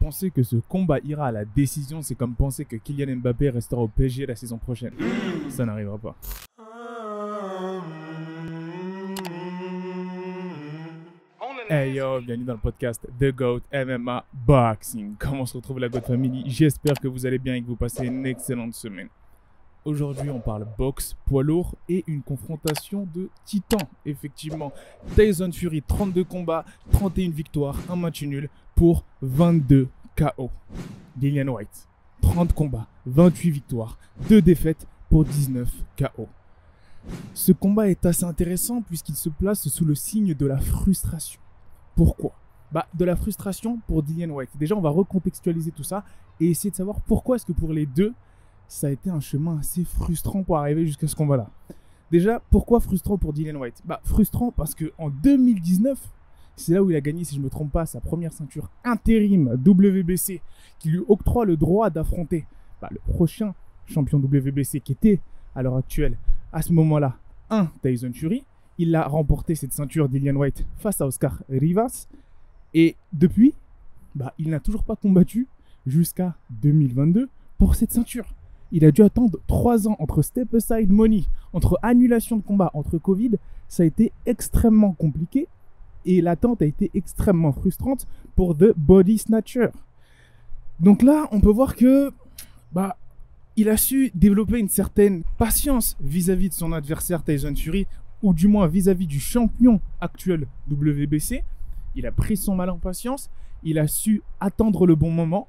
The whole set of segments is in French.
penser que ce combat ira à la décision, c'est comme penser que Kylian Mbappé restera au PSG la saison prochaine. Ça n'arrivera pas. Hey yo, bienvenue dans le podcast The GOAT MMA Boxing. Comment se retrouve la GOAT Family? J'espère que vous allez bien et que vous passez une excellente semaine. Aujourd'hui, on parle boxe, poids lourd et une confrontation de titans. Effectivement, Tyson Fury, 32 combats, 31 victoires, un match nul pour 22 KO. Dillian Whyte, 30 combats, 28 victoires, 2 défaites pour 19 KO. Ce combat est assez intéressant puisqu'il se place sous le signe de la frustration. Pourquoi ? De la frustration pour Dillian Whyte. Déjà, on va recontextualiser tout ça et essayer de savoir pourquoi est-ce que pour les deux, ça a été un chemin assez frustrant pour arriver jusqu'à ce combat-là. Déjà, pourquoi frustrant pour Dillian Whyte ? Frustrant parce qu'en 2019, c'est là où il a gagné, si je ne me trompe pas, sa première ceinture intérim WBC qui lui octroie le droit d'affronter le prochain champion WBC qui était, à l'heure actuelle, à ce moment-là, Tyson Fury. Il a remporté cette ceinture Dillian Whyte face à Oscar Rivas. Et depuis, il n'a toujours pas combattu jusqu'à 2022 pour cette ceinture. Il a dû attendre 3 ans entre Step Aside Money, entre annulation de combat, entre Covid. Ça a été extrêmement compliqué et l'attente a été extrêmement frustrante pour The Body Snatcher. Donc là, on peut voir que il a su développer une certaine patience vis-à-vis de son adversaire Tyson Fury, ou du moins vis-à-vis du champion actuel WBC. Il a pris son mal en patience, il a su attendre le bon moment,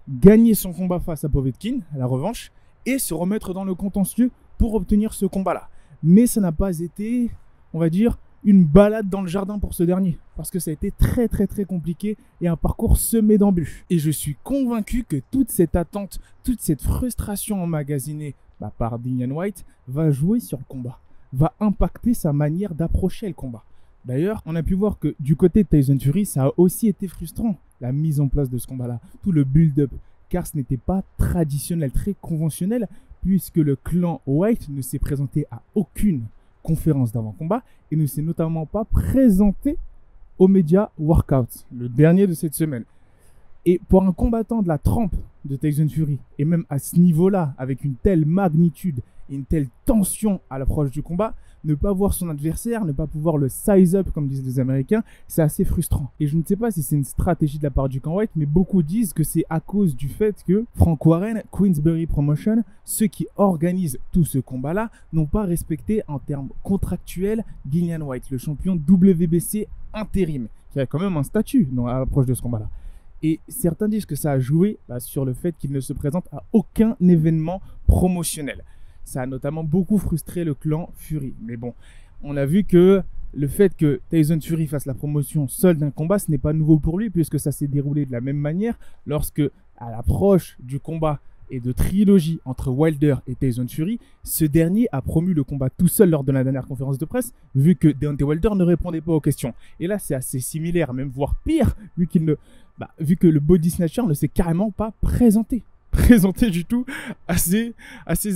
gagner son combat face à Povetkin, à la revanche, et se remettre dans le contentieux pour obtenir ce combat-là. Mais ça n'a pas été, on va dire, une balade dans le jardin pour ce dernier, parce que ça a été très compliqué et un parcours semé d'embûches. Et je suis convaincu que toute cette attente, toute cette frustration emmagasinée par Dillian Whyte va jouer sur le combat, va impacter sa manière d'approcher le combat. D'ailleurs, on a pu voir que du côté de Tyson Fury, ça a aussi été frustrant, la mise en place de ce combat-là, tout le build-up, car ce n'était pas traditionnel, très conventionnel, puisque le clan Whyte ne s'est présenté à aucune conférence d'avant-combat et ne s'est notamment pas présenté au Media Workout, le dernier de cette semaine. Et pour un combattant de la trempe de Tyson Fury, et même à ce niveau-là, avec une telle magnitude et une telle tension à l'approche du combat, ne pas voir son adversaire, ne pas pouvoir le size up comme disent les Américains, c'est assez frustrant. Et je ne sais pas si c'est une stratégie de la part du camp Whyte, mais beaucoup disent que c'est à cause du fait que Frank Warren, Queensberry Promotion, ceux qui organisent tout ce combat-là, n'ont pas respecté en termes contractuels Dillian Whyte, le champion WBC intérim, qui a quand même un statut à l'approche de ce combat-là. Et certains disent que ça a joué sur le fait qu'il ne se présente à aucun événement promotionnel. Ça a notamment beaucoup frustré le clan Fury. Mais bon, on a vu que le fait que Tyson Fury fasse la promotion seul d'un combat, ce n'est pas nouveau pour lui, puisque ça s'est déroulé de la même manière lorsque, à l'approche du combat et de trilogie entre Wilder et Tyson Fury, ce dernier a promu le combat tout seul lors de la dernière conférence de presse, vu que Deontay Wilder ne répondait pas aux questions. Et là, c'est assez similaire, même voire pire, vu que le Body Snatcher ne s'est carrément pas présenté du tout à ces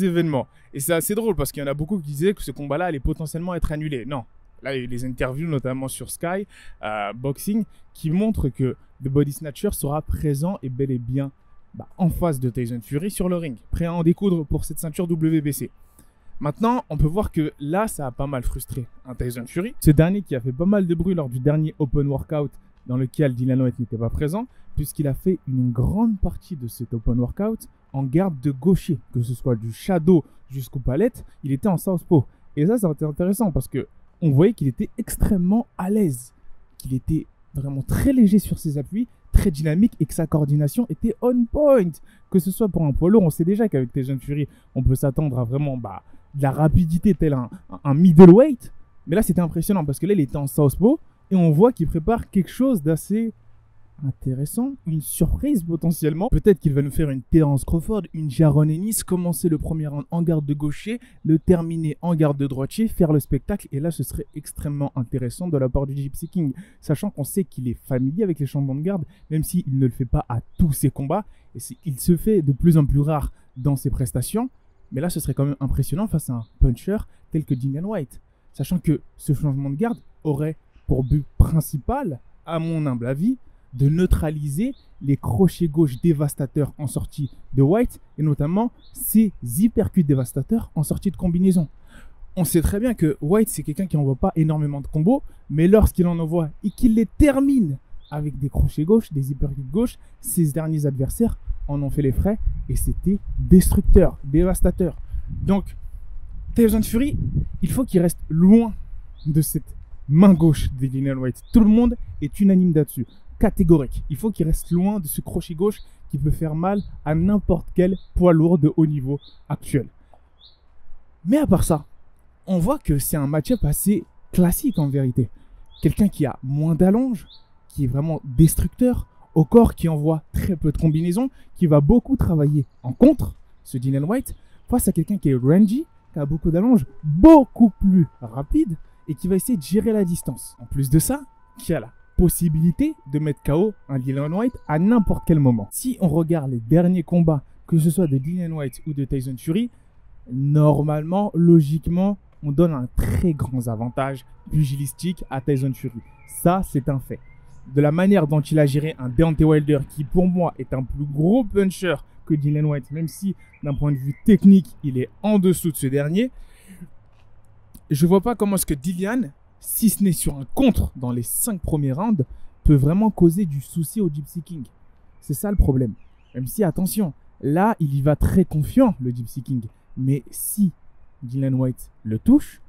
événements. Et c'est assez drôle parce qu'il y en a beaucoup qui disaient que ce combat-là allait potentiellement être annulé. Non, là il y a eu des interviews notamment sur Sky Boxing qui montrent que The Body Snatcher sera présent et bel et bien en face de Tyson Fury sur le ring, prêt à en découdre pour cette ceinture WBC. Maintenant, on peut voir que là, ça a pas mal frustré Tyson Fury. Ce dernier qui a fait pas mal de bruit lors du dernier Open Workout dans lequel Dillian Whyte n'était pas présent, puisqu'il a fait une grande partie de cet Open Workout en garde de gaucher, que ce soit du shadow jusqu'aux palettes, il était en southpaw. Et ça a été intéressant parce qu'on voyait qu'il était extrêmement à l'aise, qu'il était vraiment très léger sur ses appuis, très dynamique et que sa coordination était on point. Que ce soit pour un poids lourd, on sait déjà qu'avec Tyson Fury, on peut s'attendre à vraiment de la rapidité tel un middleweight. Mais là, c'était impressionnant parce que là, il était en southpaw et on voit qu'il prépare quelque chose d'assez intéressant, une surprise potentiellement. Peut-être qu'il va nous faire une Terence Crawford, une Jaron Ennis, commencer le premier round en garde de gaucher, le terminer en garde de droitier, faire le spectacle. Et là, ce serait extrêmement intéressant de la part du Gypsy King, sachant qu'on sait qu'il est familier avec les champions de garde, même s'il ne le fait pas à tous ses combats. Et il se fait de plus en plus rare dans ses prestations. Mais là, ce serait quand même impressionnant face à un puncher tel que Dillian Whyte. Sachant que ce changement de garde aurait pour but principal, à mon humble avis, de neutraliser les crochets gauche dévastateurs en sortie de White et notamment ses hypercuts dévastateurs en sortie de combinaison. On sait très bien que White, c'est quelqu'un qui n'envoie pas énormément de combos, mais lorsqu'il en envoie et qu'il les termine avec des crochets gauche, des hypercuts gauche, ses derniers adversaires en ont fait les frais et c'était destructeur, dévastateur. Donc, Tyson Fury, il faut qu'il reste loin de cette main gauche de Dillian Whyte. Tout le monde est unanime là-dessus, catégorique. Il faut qu'il reste loin de ce crochet gauche qui peut faire mal à n'importe quel poids lourd de haut niveau actuel. Mais à part ça, on voit que c'est un match-up assez classique en vérité. Quelqu'un qui a moins d'allonge, qui est vraiment destructeur, au corps qui envoie très peu de combinaisons, qui va beaucoup travailler en contre, ce Dillian Whyte, face à quelqu'un qui est rangy, qui a beaucoup d'allonge, beaucoup plus rapide, et qui va essayer de gérer la distance. En plus de ça, qui a la possibilité de mettre KO un Dillian Whyte à n'importe quel moment. Si on regarde les derniers combats, que ce soit de Dillian Whyte ou de Tyson Fury, normalement, logiquement, on donne un très grand avantage pugilistique à Tyson Fury. Ça, c'est un fait. De la manière dont il a géré un Deontay Wilder, qui pour moi est un plus gros puncher que Dillian Whyte, même si d'un point de vue technique, il est en dessous de ce dernier, je vois pas comment est-ce que Dillian, si ce n'est sur un contre dans les 5 premiers rounds, peut vraiment causer du souci au Gypsy King. C'est ça le problème. Même si, attention, là, il y va très confiant, le Gypsy King. Mais si Dillian Whyte le touche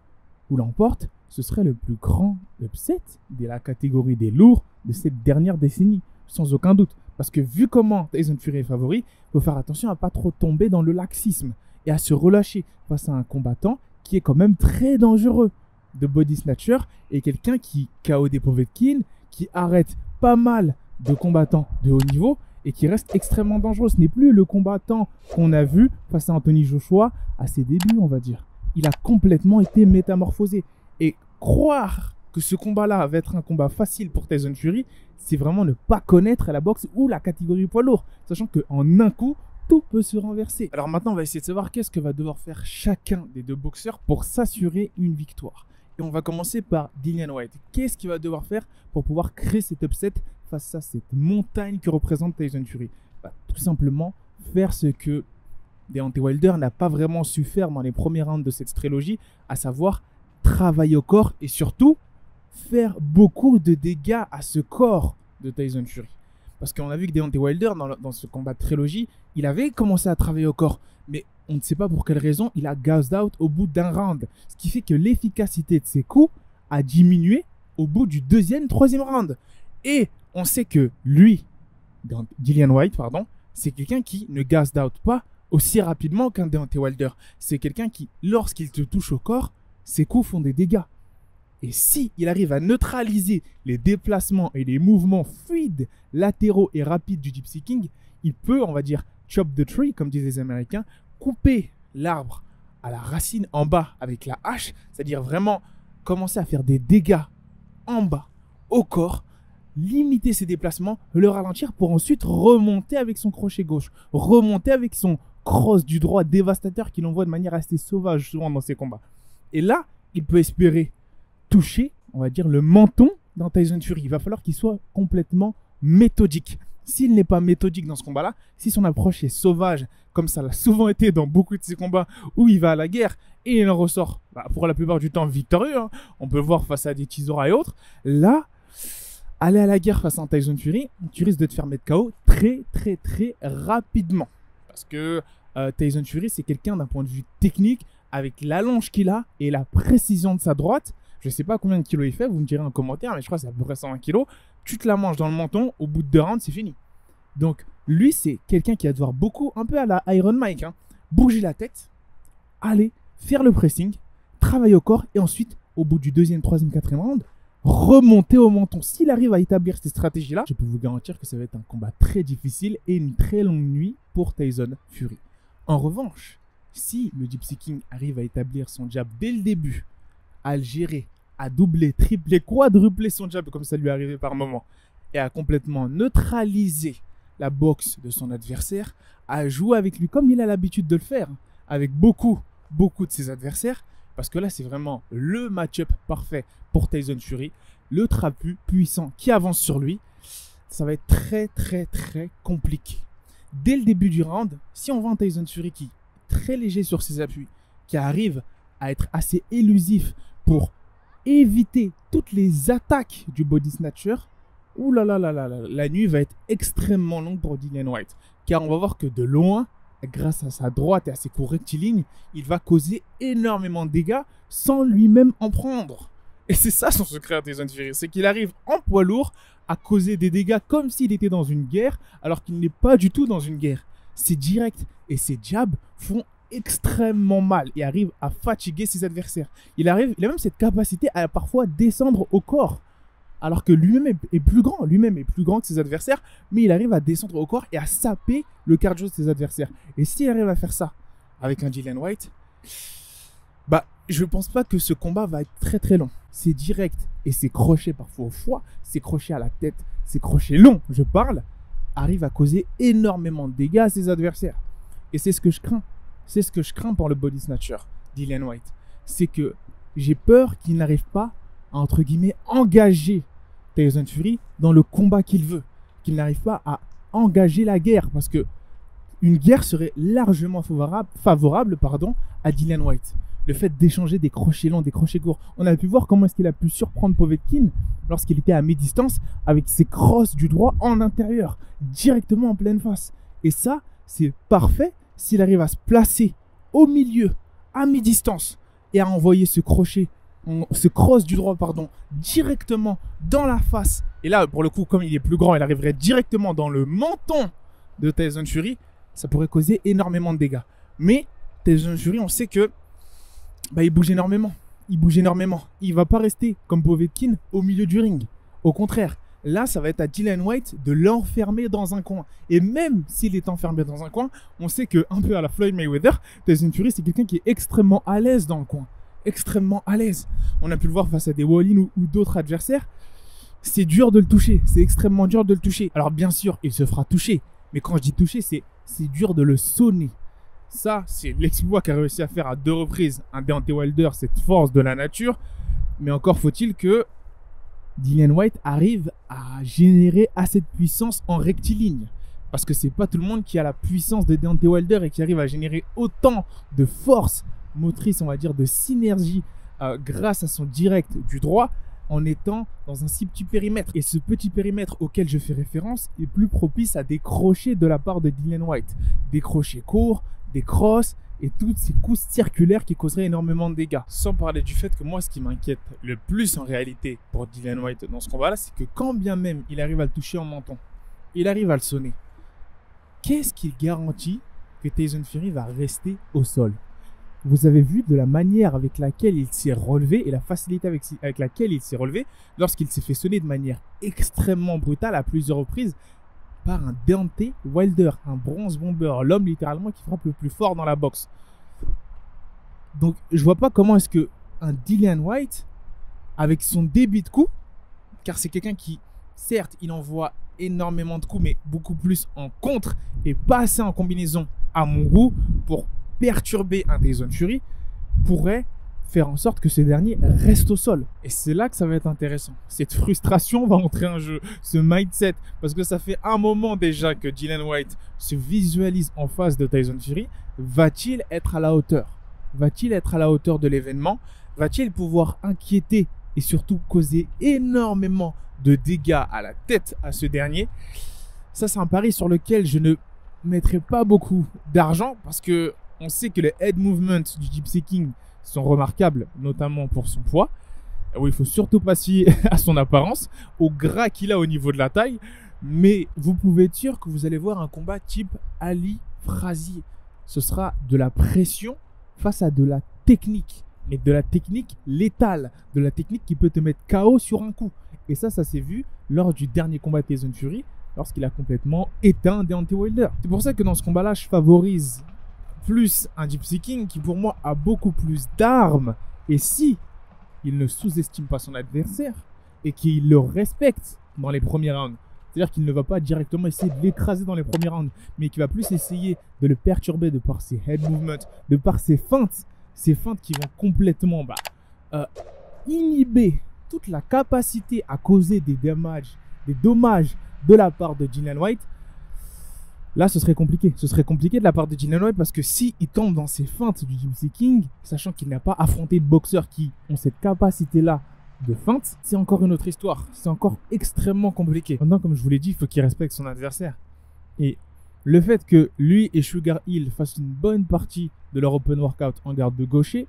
ou l'emporte, ce serait le plus grand upset de la catégorie des lourds de cette dernière décennie, sans aucun doute. Parce que vu comment Tyson Fury est favori, il faut faire attention à ne pas trop tomber dans le laxisme et à se relâcher face à un combattant qui est quand même très dangereux de body snatcher et quelqu'un qui KO des Povetkin, qui arrête pas mal de combattants de haut niveau et qui reste extrêmement dangereux. Ce n'est plus le combattant qu'on a vu face à Anthony Joshua à ses débuts, on va dire. Il a complètement été métamorphosé. Et croire que ce combat-là va être un combat facile pour Tyson Fury, c'est vraiment ne pas connaître la boxe ou la catégorie poids lourd. Sachant qu'en un coup, tout peut se renverser. Alors maintenant, on va essayer de savoir qu'est-ce que va devoir faire chacun des deux boxeurs pour s'assurer une victoire. Et on va commencer par Dillian Whyte. Qu'est-ce qu'il va devoir faire pour pouvoir créer cet upset face à cette montagne que représente Tyson Fury? Tout simplement faire ce que Deontay Wilder n'a pas vraiment su faire dans les premiers rounds de cette trilogie, à savoir travailler au corps et surtout faire beaucoup de dégâts à ce corps de Tyson Fury. Parce qu'on a vu que Deontay Wilder, dans ce combat de trilogie, il avait commencé à travailler au corps. Mais on ne sait pas pour quelle raison, il a gassed out au bout d'un round. Ce qui fait que l'efficacité de ses coups a diminué au bout du deuxième, troisième round. Et on sait que lui, Dillian Whyte, c'est quelqu'un qui ne gassed out pas aussi rapidement qu'un Deontay Wilder. C'est quelqu'un qui, lorsqu'il te touche au corps, ses coups font des dégâts. Et si il arrive à neutraliser les déplacements et les mouvements fluides, latéraux et rapides du Gypsy King, il peut, on va dire, chop the tree, comme disent les Américains, couper l'arbre à la racine en bas avec la hache, c'est-à-dire vraiment commencer à faire des dégâts en bas, au corps, limiter ses déplacements, le ralentir pour ensuite remonter avec son crochet gauche, remonter avec son cross du droit dévastateur qu'il envoie de manière assez sauvage souvent dans ses combats. Et là, il peut espérer toucher, on va dire, le menton dans Tyson Fury. Il va falloir qu'il soit complètement méthodique. S'il n'est pas méthodique dans ce combat-là, si son approche est sauvage, comme ça l'a souvent été dans beaucoup de ses combats où il va à la guerre et il en ressort pour la plupart du temps victorieux, hein. On peut le voir face à des Chisora et autres. Là, aller à la guerre face à un Tyson Fury, tu risques de te faire mettre KO très très très rapidement. Parce que Tyson Fury, c'est quelqu'un d'un point de vue technique, avec l'allonge qu'il a et la précision de sa droite. Je ne sais pas combien de kilos il fait, vous me direz en commentaire, mais je crois que c'est à peu près 120 kilos. Tu te la manges dans le menton, au bout de 2 rounds, c'est fini. Donc, lui, c'est quelqu'un qui va devoir beaucoup, un peu à la Iron Mike, bouger la tête, aller, faire le pressing, travailler au corps, et ensuite, au bout du 2e, 3e, 4e round, remonter au menton. S'il arrive à établir ces stratégies-là, je peux vous garantir que ça va être un combat très difficile et une très longue nuit pour Tyson Fury. En revanche, si le Gypsy King arrive à établir son jab dès le début, à le gérer, à doubler, tripler, quadrupler son jab comme ça lui est arrivé par moment, et à complètement neutraliser la boxe de son adversaire, à jouer avec lui comme il a l'habitude de le faire, avec beaucoup de ses adversaires, parce que là c'est vraiment le match-up parfait pour Tyson Fury, le trapu puissant qui avance sur lui. ça va être très très très compliqué. Dès le début du round, si on voit un Tyson Fury qui est très léger sur ses appuis, qui arrive à être assez élusif pour éviter toutes les attaques du body snatcher, la nuit va être extrêmement longue pour Dillian Whyte. Car on va voir que de loin, grâce à sa droite et à ses coups rectilignes, il va causer énormément de dégâts sans lui-même en prendre. Et c'est ça son secret à Tyson Fury, c'est qu'il arrive en poids lourd à causer des dégâts comme s'il était dans une guerre, alors qu'il n'est pas du tout dans une guerre. Ses directs et ses jabs font extrêmement mal et arrivent à fatiguer ses adversaires. Il a même cette capacité à parfois descendre au corps, alors que lui-même est plus grand. Lui-même est plus grand que ses adversaires, mais il arrive à descendre au corps et à saper le cardio de ses adversaires. Et s'il arrive à faire ça avec un Dillian Whyte, je pense pas que ce combat va être très très long. Ses directs et ses crochets parfois au foie, ses crochets à la tête, ses crochets longs, je parle, arrivent à causer énormément de dégâts à ses adversaires. Et c'est ce que je crains. C'est ce que je crains pour le body snatcher, Dillian Whyte. C'est que j'ai peur qu'il n'arrive pas à, entre guillemets, engager Tyson Fury dans le combat qu'il veut. Qu'il n'arrive pas à engager la guerre. Parce que une guerre serait largement favorable à Dillian Whyte. Le fait d'échanger des crochets longs, des crochets courts. On a pu voir comment est-ce qu'il a pu surprendre Povetkin lorsqu'il était à mi-distance avec ses crosses du droit en intérieur, directement en pleine face. Et ça, c'est parfait s'il arrive à se placer au milieu, à mi-distance, et à envoyer ce crochet, ce cross du droit, directement dans la face. Et là, pour le coup, comme il est plus grand, il arriverait directement dans le menton de Tyson Fury. Ça pourrait causer énormément de dégâts. Mais Tyson Fury, on sait que il bouge énormément. Il ne va pas rester comme Povetkin au milieu du ring. Au contraire, là, ça va être à Dillian Whyte de l'enfermer dans un coin. Et même s'il est enfermé dans un coin, on sait qu'un peu à la Floyd Mayweather, Tyson Fury, c'est quelqu'un qui est extrêmement à l'aise dans le coin. Extrêmement à l'aise. On a pu le voir face à des Wallin ou d'autres adversaires. C'est dur de le toucher. C'est extrêmement dur de le toucher. Alors bien sûr, il se fera toucher. Mais quand je dis toucher, c'est dur de le sonner. Ça, c'est l'exploit qu'a réussi à faire à 2 reprises un Deontay Wilder, cette force de la nature. Mais encore faut-il que Dillian Whyte arrive à générer assez de puissance en rectiligne. Parce que c'est pas tout le monde qui a la puissance de Deontay Wilder et qui arrive à générer autant de force motrice, on va dire, de synergie grâce à son direct du droit en étant dans un si petit périmètre. Et ce petit périmètre auquel je fais référence est plus propice à des crochets de la part de Dillian Whyte. Des crochets courts, des crosses et tous ces coups circulaires qui causeraient énormément de dégâts. Sans parler du fait que moi, ce qui m'inquiète le plus en réalité pour Dillian Whyte dans ce combat-là, c'est que quand bien même il arrive à le toucher en menton, il arrive à le sonner, qu'est-ce qui garantit que Tyson Fury va rester au sol? Vous avez vu de la manière avec laquelle il s'est relevé et la facilité avec laquelle il s'est relevé lorsqu'il s'est fait sonner de manière extrêmement brutale à plusieurs reprises par un Deontay Wilder, un bronze bomber, l'homme littéralement qui frappe le plus fort dans la boxe. Donc je vois pas comment est-ce que un Dillian Whyte, avec son débit de coups, car c'est quelqu'un qui, certes, il envoie énormément de coups, mais beaucoup plus en contre et pas assez en combinaison à mon goût pour perturber un Tyson Fury, pourrait faire en sorte que ce dernier reste au sol. Et c'est là que ça va être intéressant. Cette frustration va entrer en jeu, ce mindset, parce que ça fait un moment déjà que Dillian Whyte se visualise en face de Tyson Fury. Va-t-il être à la hauteur? Va-t-il être à la hauteur de l'événement? Va-t-il pouvoir inquiéter et surtout causer énormément de dégâts à la tête à ce dernier? Ça, c'est un pari sur lequel je ne mettrai pas beaucoup d'argent, parce que on sait que les head movements du Gypsy King sont remarquables, notamment pour son poids. Oui, il faut surtout pas se fier à son apparence, au gras qu'il a au niveau de la taille. Mais vous pouvez être sûr que vous allez voir un combat type Ali Frazier. Ce sera de la pression face à de la technique. Mais de la technique létale. De la technique qui peut te mettre KO sur un coup. Et ça s'est vu lors du dernier combat de Tyson Fury, lorsqu'il a complètement éteint Deontay Wilder. C'est pour ça que dans ce combat-là, je favorise plus un Gypsy King qui pour moi a beaucoup plus d'armes, et si il ne sous-estime pas son adversaire et qu'il le respecte dans les premiers rounds, c'est-à-dire qu'il ne va pas directement essayer de l'écraser dans les premiers rounds, mais qu'il va plus essayer de le perturber de par ses head movements, de par ses feintes qui vont complètement inhiber toute la capacité à causer des dommages de la part de Dillian Whyte, là, ce serait compliqué. Ce serait compliqué de la part de Dillian Whyte parce que s'il tombe dans ces feintes du Gypsy King, sachant qu'il n'a pas affronté de boxeurs qui ont cette capacité-là de feinte, c'est encore une autre histoire. C'est encore extrêmement compliqué. Maintenant, comme je vous l'ai dit, il faut qu'il respecte son adversaire. Et le fait que lui et Sugar Hill fassent une bonne partie de leur open workout en garde de gaucher,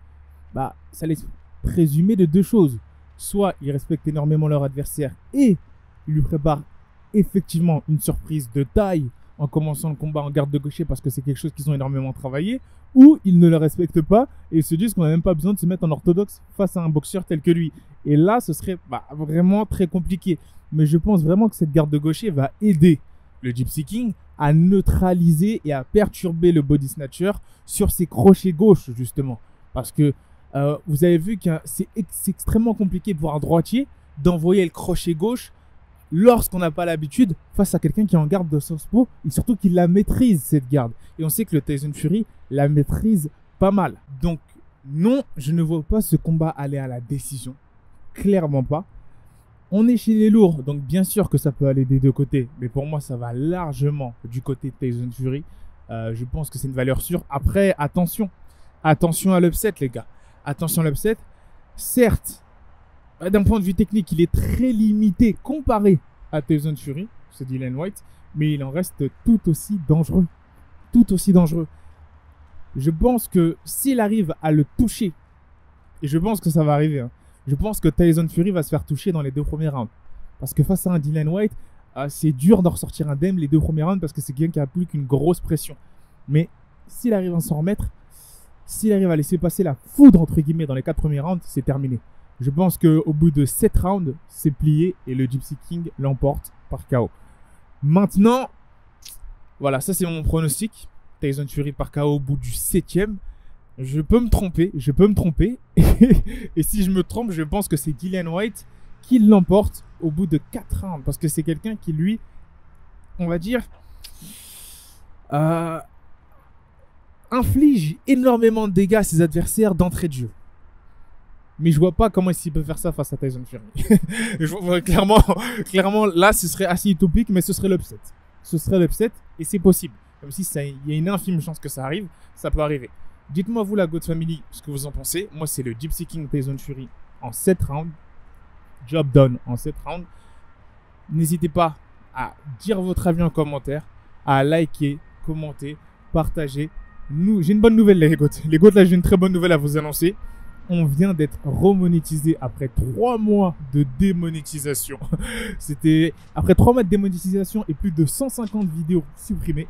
bah, ça laisse présumer de deux choses. Soit ils respectent énormément leur adversaire et ils lui préparent effectivement une surprise de taille en commençant le combat en garde de gaucher parce que c'est quelque chose qu'ils ont énormément travaillé, ou ils ne le respectent pas et ils se disent qu'on n'a même pas besoin de se mettre en orthodoxe face à un boxeur tel que lui. Et là, ce serait vraiment très compliqué. Mais je pense vraiment que cette garde de gaucher va aider le Gypsy King à neutraliser et à perturber le body snatcher sur ses crochets gauche, justement. Parce que vous avez vu que c'est extrêmement compliqué pour un droitier d'envoyer le crochet gauche lorsqu'on n'a pas l'habitude face à quelqu'un qui est en garde de southpaw et surtout qu'il la maîtrise, cette garde. Et on sait que le Tyson Fury la maîtrise pas mal. Donc non, je ne vois pas ce combat aller à la décision. Clairement pas. On est chez les lourds, donc bien sûr que ça peut aller des deux côtés. Mais pour moi, ça va largement du côté de Tyson Fury. Je pense que c'est une valeur sûre. Après, attention. Attention à l'upset, les gars. Attention à l'upset. Certes, d'un point de vue technique, il est très limité comparé à Tyson Fury, c'est Dillian Whyte, mais il en reste tout aussi dangereux. Tout aussi dangereux. Je pense que s'il arrive à le toucher, et je pense que ça va arriver, je pense que Tyson Fury va se faire toucher dans les 2 premiers rounds. Parce que face à un Dillian Whyte, c'est dur d'en ressortir indemne les 2 premiers rounds parce que c'est quelqu'un qui a plus qu'une grosse pression. Mais s'il arrive à s'en remettre, s'il arrive à laisser passer la foudre entre guillemets dans les 4 premiers rounds, c'est terminé. Je pense qu'au bout de 7 rounds, c'est plié et le Gypsy King l'emporte par KO. Maintenant, voilà, ça c'est mon pronostic. Tyson Fury par KO au bout du 7e. Je peux me tromper. Et si je me trompe, je pense que c'est Dillian Whyte qui l'emporte au bout de 4 rounds. Parce que c'est quelqu'un qui, lui, on va dire, inflige énormément de dégâts à ses adversaires d'entrée de jeu. Mais je vois pas comment il peut faire ça face à Tyson Fury. clairement, là, ce serait assez utopique, mais ce serait l'upset. Ce serait l'upset et c'est possible. Même si il y a une infime chance que ça arrive, ça peut arriver. Dites-moi, vous, la GOAT Family, ce que vous en pensez. Moi, c'est le Gypsy King Tyson Fury en 7 rounds. Job done en 7 rounds. N'hésitez pas à dire votre avis en commentaire, à liker, commenter, partager. J'ai une bonne nouvelle, les GOAT. Les GOAT, là, j'ai une très bonne nouvelle à vous annoncer. On vient d'être remonétisé après 3 mois de démonétisation. C'était après 3 mois de démonétisation et plus de 150 vidéos supprimées.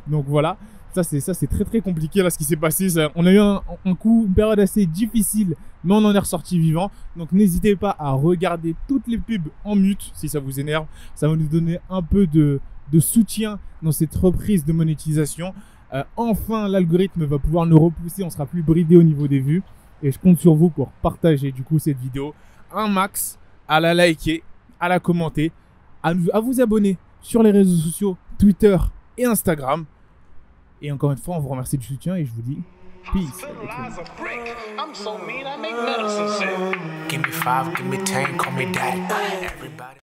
Donc voilà, ça c'est très très compliqué là ce qui s'est passé. On a eu une période assez difficile, mais on en est ressorti vivant. Donc n'hésitez pas à regarder toutes les pubs en mute si ça vous énerve. Ça va nous donner un peu de soutien dans cette reprise de monétisation. Enfin, l'algorithme va pouvoir nous repousser, on sera plus bridé au niveau des vues. Et je compte sur vous pour partager du coup cette vidéo un max, à la liker, à la commenter, à vous abonner sur les réseaux sociaux, Twitter et Instagram. Et encore une fois, on vous remercie du soutien et je vous dis peace.